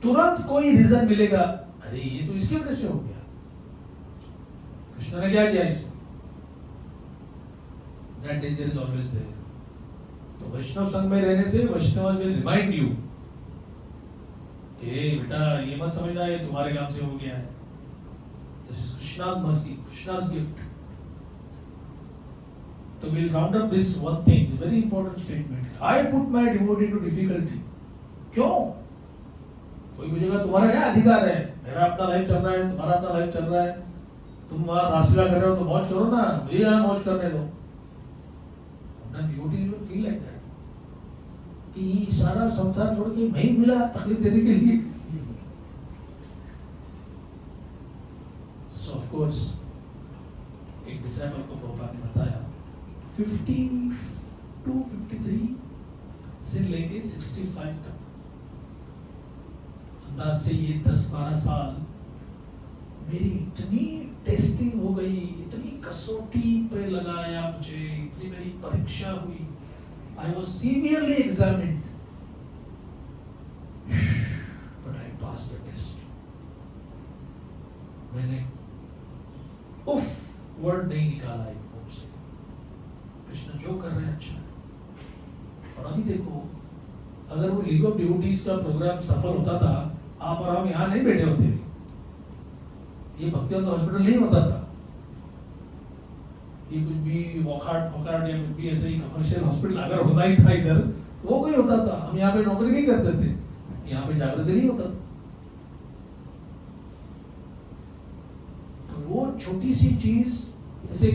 तुरंत कोई रीजन मिलेगा, अरे ये तो इसकी वजह से हो गया, कृष्ण ने क्या किया इसको, that danger is always there. तो तो वैष्णव संघ में रहने से वैष्णव विल रिमाइंड यू कि बेटा ये मत समझना ये तुम्हारे काम से हो गया है. This is Krishna's mercy, Krishna's gift. So we'll round up this one thing, it's a very important statement. I put my devotee into difficulty. क्यों? कोई पूछेगा तुम्हारा क्या अधिकार है? मेरा अपना लाइफ चल रहा है, तुम्हारा अपना लाइफ चल रहा है. तुम वहाँ रासलीला कर रहे हो तो मौज करो ना, मुझे यहाँ मौज करने दो. अपना devotee will feel like that. कि सारा संसार छोड़ के मैं ही मिला तकलीफ देने के लिए. So of course एक डिसाइपल को प्रभुपाद ने बताया 52-53 से लेके 65 तक अंदाज से ये 10-12 साल मेरी इतनी टेस्टिंग हो गई, इतनी कसौटी पे लगाया मुझे, इतनी मेरी परीक्षा हुई. I was severely examined, but I passed the test. मैंने उफ वर्ड नहीं निकाला एक मुंह से. कृष्ण जो कर रहे हैं अच्छा है. और अभी देखो अगर वो लीग ऑफ डिवोटीज का प्रोग्राम सफल होता था, आप और हम यहाँ नहीं बैठे होते, ये भक्तिवंत हॉस्पिटल नहीं होता था, ये कुछ भी वॉकआउट या कुछ भी ऐसे ही कमर्शियल हॉस्पिटल अगर होना ही था इधर वो कोई होता था. हम यहाँ पे नौकरी नहीं करते थे, यहाँ पे जागृति नहीं होता था. तो वो छोटी सी चीज, जैसे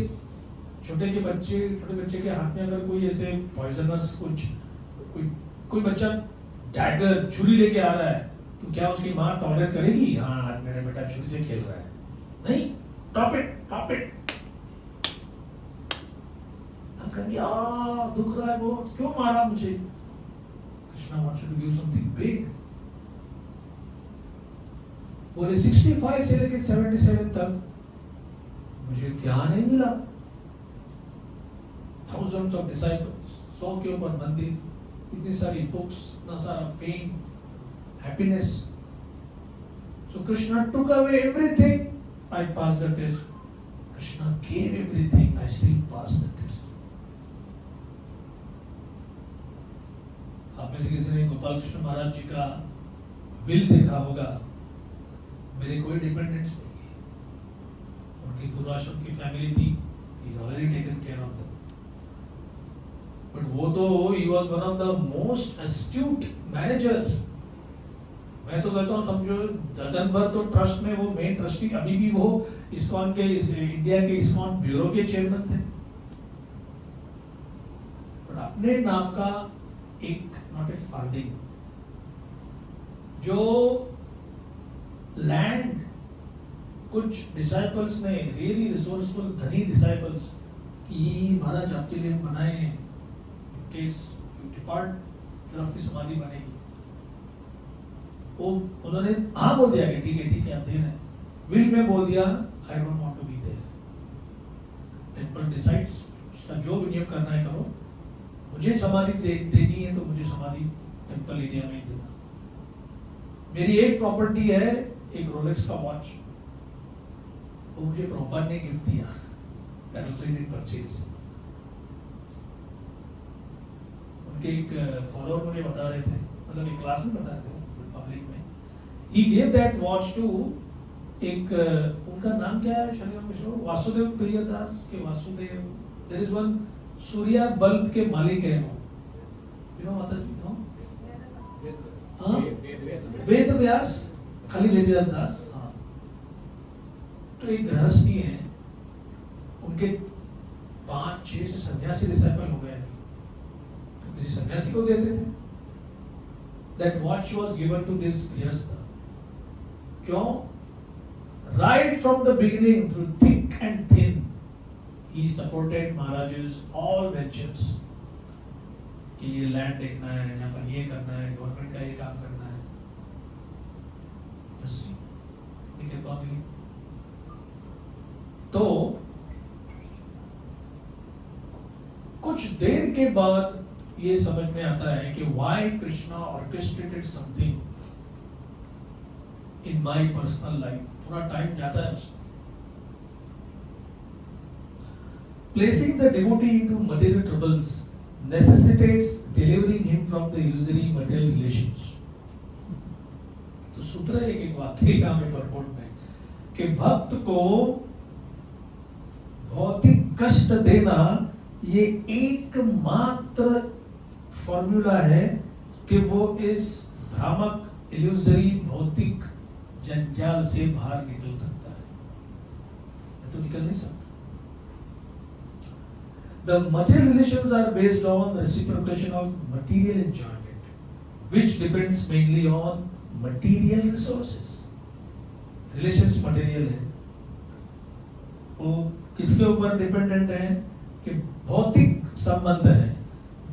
छोटे बच्चे के हाथ में अगर कोई ऐसे पॉइजनस कोई बच्चा डैगर छुरी लेके आ रहा है तो क्या उसकी माँ टॉलरेट करेगी? हाँ आज मेरा बेटा छुरी से खेल रहा है. नहीं, टॉप इट. हम कहेंगे दुख रहा है बहुत, क्यों मारा मुझे? Krishna wants to give something big. बोले 65 से लेके 77 तक मुझे क्या नहीं मिला. Thousands of disciples, 100 के ऊपर मंदिर, इतनी सारी बुक्स, इतना सारा fame, happiness. So Krishna took away everything. I passed the test. Krishna gave everything. I still passed the test. आप में से किसी ने गोपाल कृष्ण महाराज जी का विल देखा होगा. मेरे कोई डिपेंडेंट्स नहीं है, उनकी पूर्वाश्रम की फैमिली थी. He's already taken care of them. But वो तो he was one of the most astute managers. मैं तो कहता हूँ समझो दर्जन भर तो ट्रस्ट में वो मेन ट्रस्टी, अभी भी वो इस्कॉन के इंडिया के इस्कॉन ब्यूरो के चेयरमैन थे. पर अपने नाम का एक नॉट ए फार्दिंग, जो लैंड कुछ डिसाइपल्स ने, रियली रिसोर्सफुल धनी डिसाइपल्स, कि महाराज आपके लिए बनाए हैं, केस डिपार्ट जब आपकी समाधि बनेगी, वो उन्होंने हाँ बोल दिया कि ठीक है आप दे रहे हैं. विल में बोल दिया I don't want to be there. Temple decides उसका जो विनियोग करना है करो, मुझे समाधि देनी है तो मुझे समाधि टेंपल एरिया में ही देना. मेरी एक प्रॉपर्टी है, एक रोलेक्स का वॉच, वो मुझे प्रॉपर ने गिफ्ट दिया. That was in purchase. उनके एक फॉलोअर मुझे बता रहे थे, मतलब एक क्लास में बता रहे थे पब्लिक में, he gave that watch to एक उनका नाम क्या है शरीर में, वासुदेव प्रियदास के Vasudev. There is one Surya bulb के मालिक है वो, यू नो माता जी, नो वेद व्यास, खाली वेद व्यास दास. हाँ, तो एक गृहस्थी है, उनके 5-6 से सन्यासी डिसाइपल हो गए, तो किसी सन्यासी को देते थे. That watch was given to this गृहस्थ. क्यों? Right from the beginning, through thick and thin, he supported Maharaj's all ventures. कि ये लैंड देखना है, यहाँ पर ये करना है, गवर्नमेंट का ये काम करना है, बस ठीक है. तो कुछ देर के बाद ये समझ में आता है कि why Krishna orchestrated something in my personal life. थोड़ा टाइम जाता है उसमें. Placing the devotee into material troubles necessitates delivering him from the illusory material relations. तो सूत्र है एक वाक्य यहाँ पे परपोर्ट में कि भक्त को भौतिक कष्ट देना ये एकमात्र फॉर्मूला है कि वो इस भ्रामक इल्यूजरी भौतिक जंजाल से बाहर निकल सकता है, नहीं तो निकल नहीं सकता। The material relations are based on reciprocation of material enjoyment, which depends mainly on material resources. Relations material है, वो किसके ऊपर डिपेंडेंट है कि भौतिक संबंध है,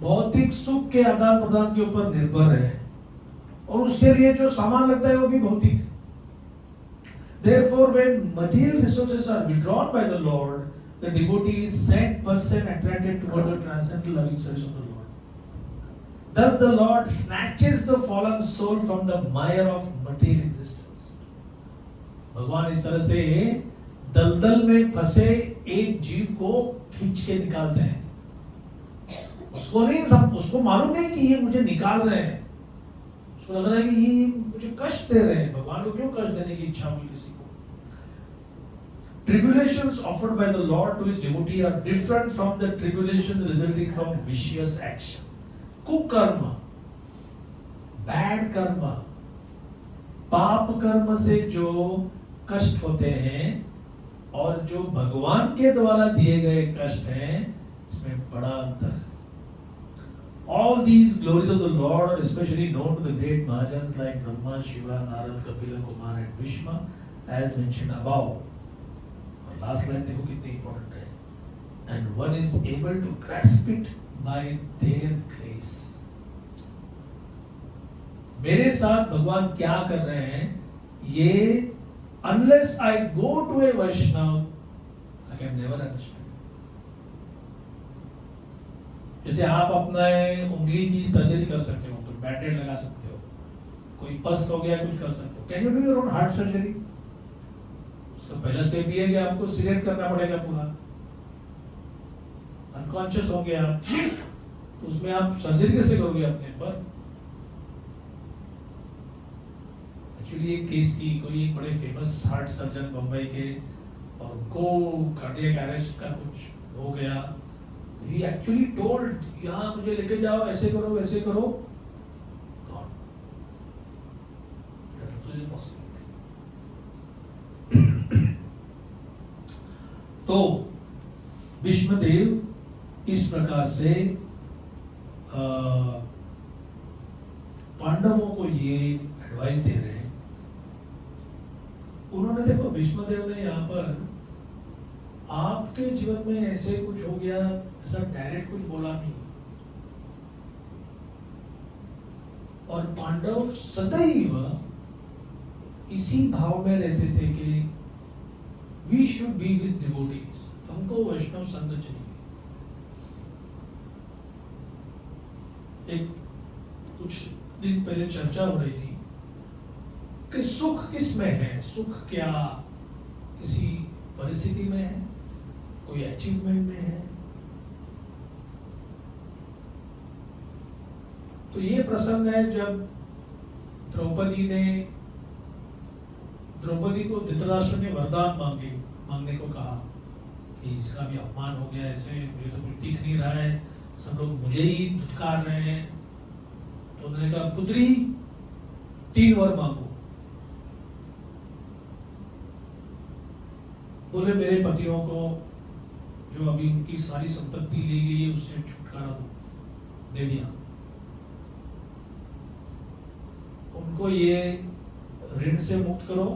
भौतिक सुख के आदान प्रदान के ऊपर निर्भर है, और उसके लिए जो सामान लगता है वो भी भौतिक। Therefore, when material resources are withdrawn by the Lord, the devotee is 100% attracted toward the transcendental loving service of the Lord. Thus, the Lord snatches the fallen soul from the mire of material existence. भगवान इस तरह से दलदल में फंसे एक जीव को खींच के निकालते हैं। उसको मालूम नहीं कि ये मुझे निकाल रहे हैं, उसको लग रहा है कि ये मुझे कष्ट दे रहे हैं। भगवान को क्यों कष्ट देने की इच्छा हुई किसी को? Tribulations offered by the Lord to his devotee are different from the tribulations resulting from vicious action. कुकर्म, बैड कर्म, पाप कर्म से जो कष्ट होते हैं और जो भगवान के द्वारा दिए गए कष्ट हैं, इसमें बड़ा अंतर है। All these glories of the Lord are especially known to the great Mahajans like Brahma, Shiva, Narad, Kapila, Kumar and Bhishma as mentioned above. और लास्ट लाइन देखो कितनी इंपॉर्टेंट है, and one is able to grasp it by their grace. मेरे साथ भगवान क्या कर रहे हैं, ये unless I go to a Vaishnav, I can never understand. जैसे आप अपने उंगली की सर्जरी कर सकते हो, तो बैंडेड लगा सकते हो, कोई पस हो गया कुछ कर सकते हो। Can you do your own heart surgery? उसका पहला स्टेप ये है कि आपको सिलेक्ट करना पड़ेगा पूरा। अनकॉन्शियस हो गया तो उसमें आप सर्जरी कैसे करोगे अपने पर? एक्चुअली एक केस थी, कोई एक बड़े फेमस हार्ट सर्जन बम्बई के, और उनको कार्डियक अरेस्ट का कुछ हो गया। He actually told, यहाँ मुझे लेके जाओ, ऐसे करो वैसे करो। God, that was impossible. तो भीष्मदेव इस प्रकार से पांडवों को ये एडवाइस दे रहे हैं। उन्होंने देखो, भीष्मदेव ने यहाँ पर आपके जीवन में ऐसे कुछ हो गया, ऐसा डायरेक्ट कुछ बोला नहीं, और पांडव सदैव इसी भाव में रहते थे कि we should be with devotees, हमको वैष्णव संग चाहिए। एक कुछ दिन पहले चर्चा हो रही थी कि सुख किसमें है, सुख क्या किसी परिस्थिति में है, कोई अचीवमेंट में है। तो ये प्रसंग है जब द्रौपदी को धृतराष्ट्र ने वरदान मांगने को कहा कि इसका भी अपमान हो गया, ऐसे मुझे तो कुछ दिख नहीं रहा है, सब लोग मुझे ही धुतकार रहे हैं। तो उन्होंने कहा, पुत्री 3 वर मांगो। बोले, मेरे पतियों को जो अभी उनकी सारी संपत्ति ली गई है उससे छुटकारा दो। दे दिया। उनको ये ऋण से मुक्त करो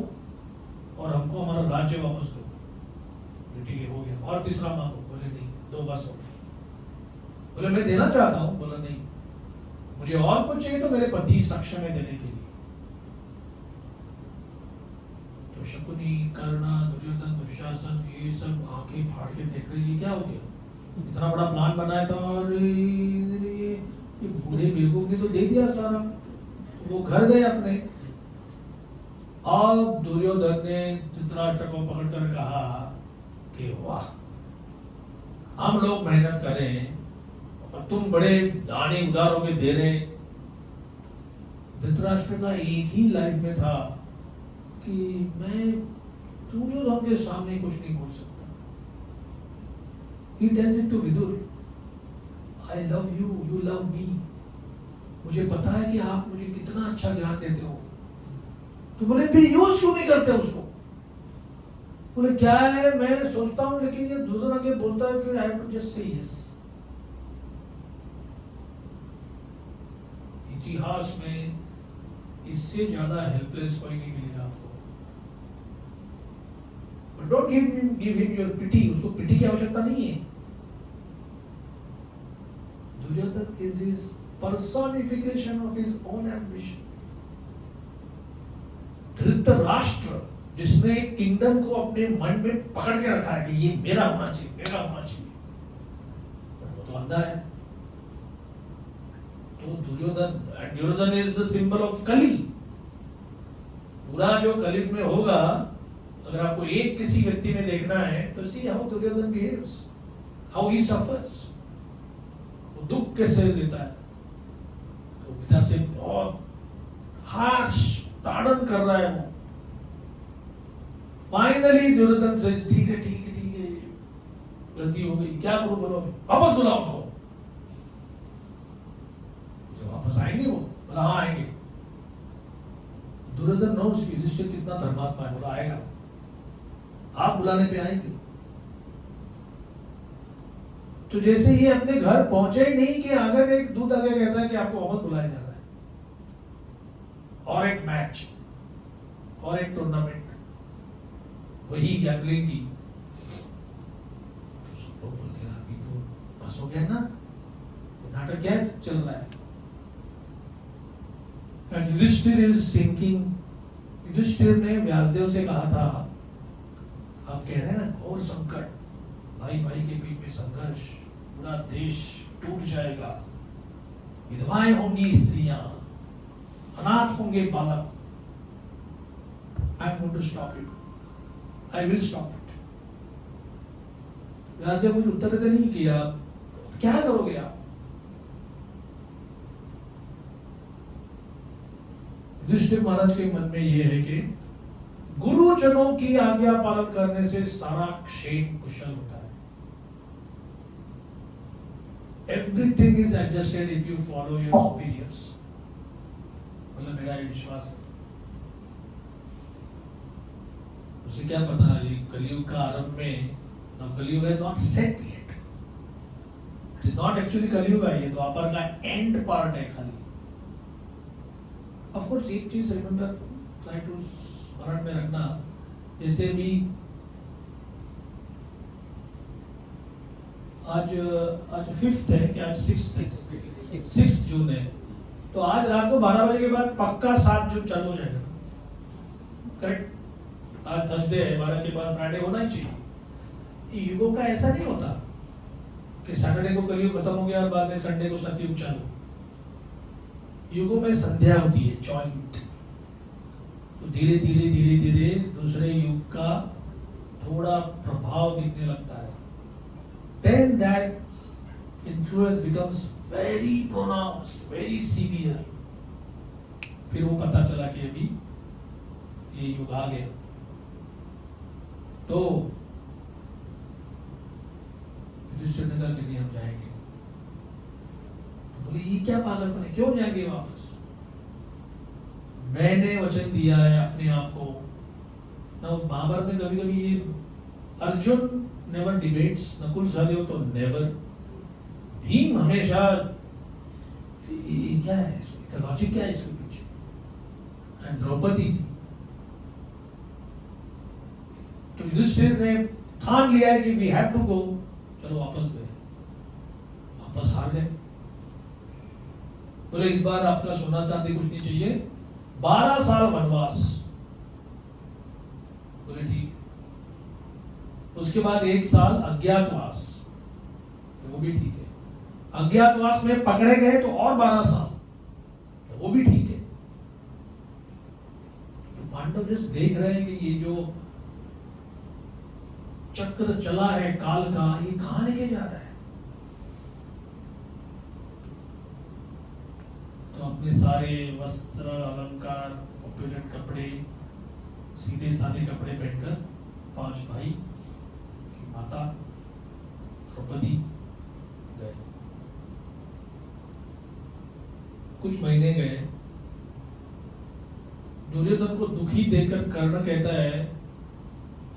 और हमको हमारा राज्य वापस दो। ठीक है, हो गया। और तीसरा मांगो। बोले नहीं, 2 बस हो गए। बोले, मैं देना चाहता हूं। बोला नहीं, मुझे और कुछ चाहिए तो मेरे पति सक्षम है देने के लिए। तो शकुनी, कर्णा, दुर्योधन, दुशासन ये सब आंखें फाड़ के देख रहे, ये क्या हो गया? इतना बड़ा प्लान बनाया था और ये बूढ़े बेवकूफ ने तो दे दिया सारा। वो घर गए अपने। अब दुर्योधन ने धृतराष्ट्र को पकड़कर कहा कि वाह, हम लोग मेहनत करें और तुम बड़े दाने उदार होके दे रहे। धृतराष्ट्र का एक ही लाइफ में था कि मैं दुर्योधन के सामने कुछ नहीं बोल सकता। He tells it to Vidur, I love you, you love me. मुझे पता है कि आप मुझे कितना अच्छा ज्ञान देते हो। तो बोले फिर यूज क्यों नहीं करते उसको? बोले क्या है, मैं सोचता हूं लेकिन ये दूसरा आगे बोलता है, फिर I have to just say yes. इतिहास में इससे ज्यादा हेल्पलेस कोई नहीं मिलेगा आपको। But don't give him your pity, उसको पिटी की आवश्यकता नहीं है। Duryodhana is his personification of his own ambition. Dhritarashtra जिसने किंगडम को अपने मन में पकड़ के रखा है कि ये मेरा होना चाहिए, मेरा होना चाहिए, पर वो तो अंधा है। तो Duryodhan is the symbol of Kali. पूरा जो कलयुग में होगा, अगर आपको एक किसी व्यक्ति में देखना है तो see how Duryodhan behaves, how he suffers. वो दुख कैसे लेता है, तो पिता से बहुत हार्श ताड़न कर रहा है वो। फाइनली दुर्योधन से ठीक है ठीक है ठीक है, गलती हो गई, क्या करो बोलो, वापस बुलाओ उनको। जो वापस आएंगे वो, बोला हाँ आएंगे। दुर्योधन नोट्स कि युधिष्ठिर कितना धर्मात्मा है, बोला आएगा, आप बुलाने पे आएंगे। तो जैसे ये अपने घर पहुंचे ही नहीं कि आगे एक दूत आगे कहता है कि आपको वापस बुलाया जा रहा है, और एक मैच और एक टूर्नामेंट, वही गैम्बलिंग की। तो सब लोग बोलते हैं अभी तो बस हो गया ना, नाटक क्या चल रहा है। And Yudhishthir is sinking. Yudhishthir ने व्यासदेव से कहा था, आप कह रहे हैं ना घोर संकट, भाई भाई के बीच में संघर्ष, पूरा देश टूट जाएगा, विधवाएं होंगी स्त्रियां, अनाथ होंगे बालक। I am going to stop it, I will stop it. Vyasadev कुछ उत्तर देते नहीं किया, क्या करोगे आप? युधिष्ठिर महाराज के मन में यह है कि गुरुजनों की आज्ञा पालन करने से सारा क्षेम कुशल होता है। Everything is adjusted if you follow your superiors. मतलब मेरा ये विश्वास है। उसे क्या पता ये कलयुग का आरंभ में, कलयुग is not set yet. It is not actually कलयुग है, ये द्वापर का एंड पार्ट है खाली। Of course एक चीज remember, try to स्मरण में रखना, जैसे भी आज 5th है कि आज 6 जून है, तो आज रात को 12 बजे के बाद पक्का 7 जून चालू हो जाएगा, करेक्ट? आज थर्सडे है, 12 के बाद फ्राइडे होना ही चाहिए। युगों का ऐसा नहीं होता कि सैटरडे को कलयुग खत्म हो गया और बाद में संडे को सतयुग चालू। युगों में संध्या होती है, जॉइंट। तो धीरे धीरे धीरे धीरे दूसरे युग का थोड़ा प्रभाव दिखने लगता है। Then that influence becomes very pronounced, very severe. फिर वो पता चला कि अभी ये युग आ गया। तो युधिष्ठिर ने कहा कि नहीं हम जाएंगे। तो बोले ये क्या पागलपन है, क्यों जाएंगे वापस? मैंने वचन दिया है अपने आप को ना। महाभारत में कभी कभी ये अर्जुन नेवर डिबेट्स, नकुल सहदेव तो नेवर, भीम हमेशा, ये क्या है इसका लॉजिक, क्या है इसके पीछे? एंड द्रौपदी भी। तो युधिष्ठिर ने ठान लिया है कि वी हैव टू गो, चलो वापस गए, वापस हार गए। बोले इस बार आपका सोना चांदी कुछ नहीं चाहिए, 12 साल वनवास। बोले ठीक। उसके बाद 1 साल अज्ञातवास, वो भी ठीक है। अज्ञातवास में पकड़े गए तो और 12 साल, वो भी ठीक है। तो पांडव जैसे देख रहे हैं कि ये जो चक्र चला है काल का, ये कहां लेके जा रहा है। तो अपने सारे वस्त्र अलंकार ऑप्युलेंट कपड़े सीधे सादे कपड़े पहनकर 5 भाई की माता द्रौपदी गए। कुछ महीने गए, दुर्योधन को दुखी देखकर कर्ण कहता है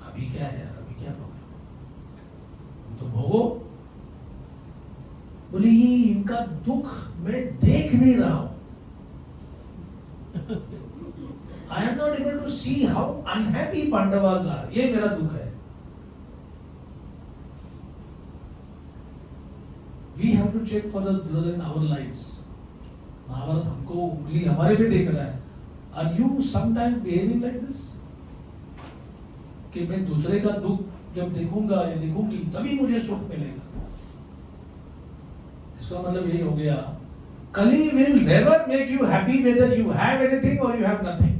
अभी क्या है यार, अभी क्या प्रॉब्लम है, तो भोगो। बोले ये इनका दुख मैं देख नहीं रहा हूं। I am not able to see how unhappy Pandavas are. ये मेरा दुख है। We have to check for the Duryodhan in our lives. Mahabharat हमको उंगली हमारे पे देख रहा है। Are you sometimes behaving like this? कि मैं दूसरे का दुख जब देखूंगा या देखूंगी तभी मुझे सुख मिलेगा। इसका मतलब यही हो गया, कली will never make you happy whether you have anything or you have nothing.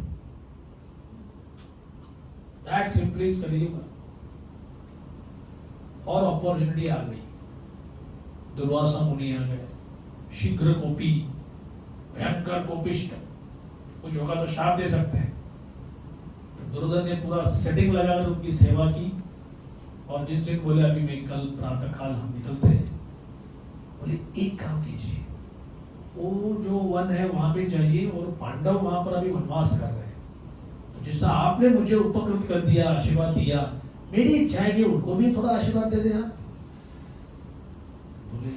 That simply is कलियुग। और अपॉर्चुनिटी आ गई, दुर्वासा मुनि आ गए, शीघ्र कोपी, भयंकर कोपिष्ट, कुछ होगा तो शाप दे सकते हैं। तो दुर्योधन ने पूरा सेटिंग लगाकर उनकी सेवा की, और जिस दिन बोले अभी मैं कल प्रातः काल हम निकलते हैं, बोले एक काम कीजिए, वो जो वन है वहां पे जाइए, और पांडव वहां पर अभी वनवास कर रहे हैं, तो जैसा आपने मुझे उपकृत कर दिया, आशीर्वाद दिया, मेरी इच्छा है कि उनको भी थोड़ा आशीर्वाद दे दें आप। बोले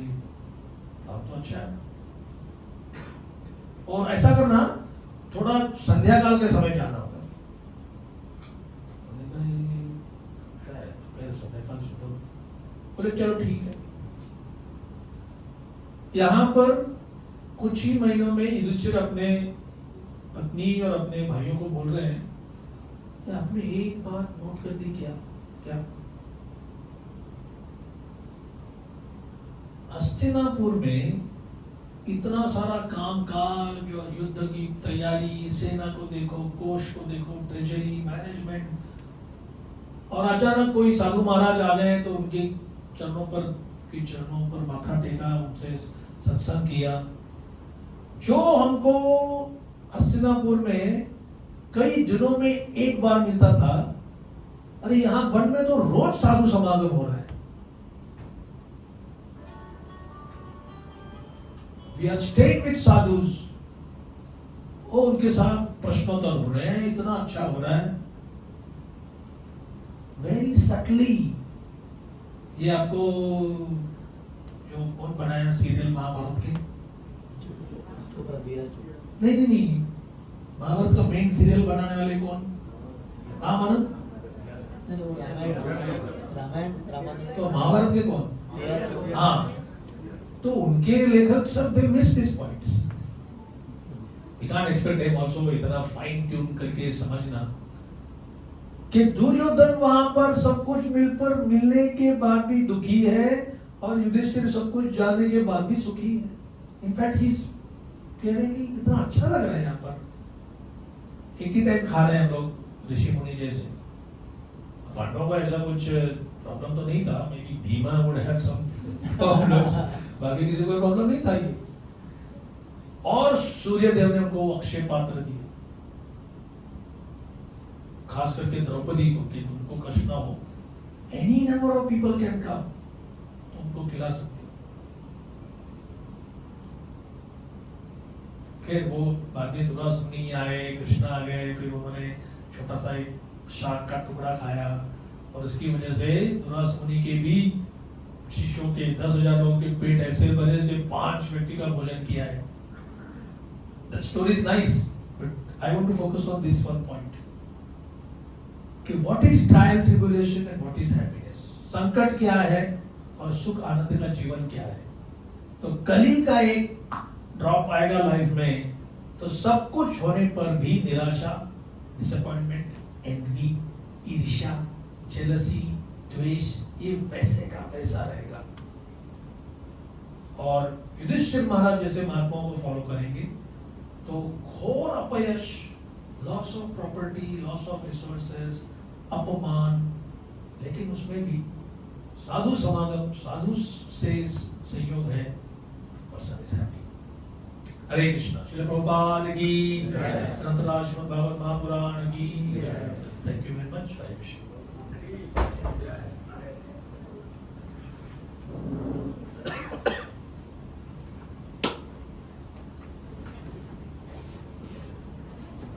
आप तो अच्छा है, और ऐसा करना थोड़ा संध्या काल के समय जाना होगा। बोले चलो ठीक है। यहां पर कुछ ही महीनों में युधिष्ठिर अपने पत्नी और अपने भाइयों को बोल रहे हैं, आपने एक बात नोट कर दी क्या? क्या? हस्तिनापुर में इतना सारा काम काज और युद्ध की तैयारी, सेना को देखो, कोष को देखो, ट्रेजरी मैनेजमेंट, और अचानक कोई साधु महाराज आ गए तो उनके चरणों पर माथा टेका, उनसे सत्संग किया। जो हमको हस्तिनापुर में कई दिनों में एक बार मिलता था, अरे यहां वन में तो रोज साधु समागम हो रहा है। We are staying with sadhus, वो उनके साथ प्रश्नोत्तर हो रहे हैं, इतना अच्छा हो रहा है, वेरी सटली। ये आपको जो कौन बनाया सीरियल महाभारत के, नहीं, महाभारत का मेन सीरियल बनाने वाले कौन? रामानंद। तो महाभारत के कौन? हाँ, तो उनके लेखक सब they miss this points. We can't expect them also इतना फाइन ट्यून करके समझना कि दुर्योधन वहां पर सब कुछ मिलने के बाद भी दुखी है, और युधिष्ठिर सब कुछ जानने के बाद भी सुखी है। इनफैक्ट ही कह रहे हैं कि कितना अच्छा लग रहा है यहाँ पर, एक ही टाइम खा रहे हैं हम लोग ऋषि मुनि जैसे। पांडवों का ऐसा कुछ प्रॉब्लम तो नहीं था, maybe Bhima would have some problems, बाकी किसी को प्रॉब्लम नहीं था ये। और सूर्य देव ने उनको अक्षय पात्र दिए, खास करके द्रौपदी को, कि तुमको कष्ट ना हो, any number of people can come, तुमको खिला सकते। फिर वो बाद में दुर्वासा मुनि आए, कृष्ण आ गए, फिर उन्होंने छोटा सा एक शाक का टुकड़ा खाया, और इसकी वजह से दुर्वासा मुनि के भी शिष्यों के 10,000 लोगों के पेट ऐसे भरे से 5 व्यक्ति का भोजन किया है। That story is nice, but I want to focus on this one point. कि what is trial, tribulation and what is happiness? संकट क्या है और सुख आनंद का जीवन क्या है? तो कली का एक ड्रॉप आएगा लाइफ में, तो सब कुछ होने पर भी निराशा, डिसअपॉइंटमेंट, एनवी, ईर्ष्या, जेलसी, द्वेष, ये वैसे का वैसा रहेगा। और युधिष्ठिर महाराज जैसे महात्माओं को फॉलो करेंगे तो घोर अपयश, loss of property, loss of resources, अपमान, लेकिन उसमें भी साधु समागम, साधु से संयोग है, पर्सन इज हैप्पी। हरे कृष्णा। श्रील प्रभुपाद की जय। ग्रंथराज श्रीमद् भागवत महापुराण की thank you very much. Hare Krishna.